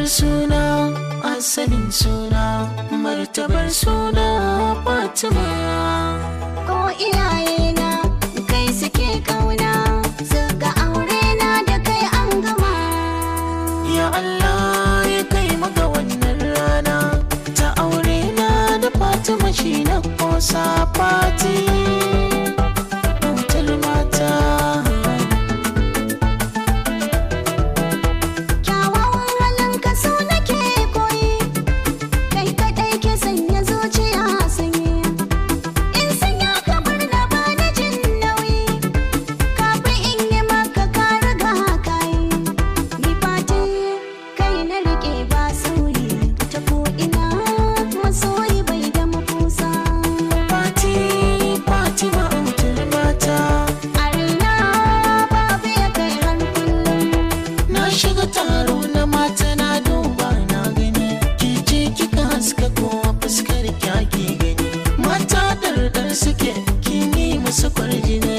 Ma'anar suna, asalin suna, martabar suna Fatima. Ko iyayena kai suke kauna, suka aure na da kai an gama. Ya Allah ya kai maga wannan rana ta aure na da Fatima, shi na kosa Fati autar mata. Kyawawan halinka so nake koyi, kai kaɗai ke sanya zuciya sanyi. In sanya ka murna ba na jin nauyi, kafin in yi maka ka riga ka yi. Ni Fati kai na riƙe ba sauyi, ta ko ina masoyi bai da makusa. Fati, Fatima autar mata. A raina babu ya kai har kullum. Na shiga taro na mata na duba na gani, ke ce kika haska kowa fuskar kyaki gani. Mata dardar suke kini musu kwarjini,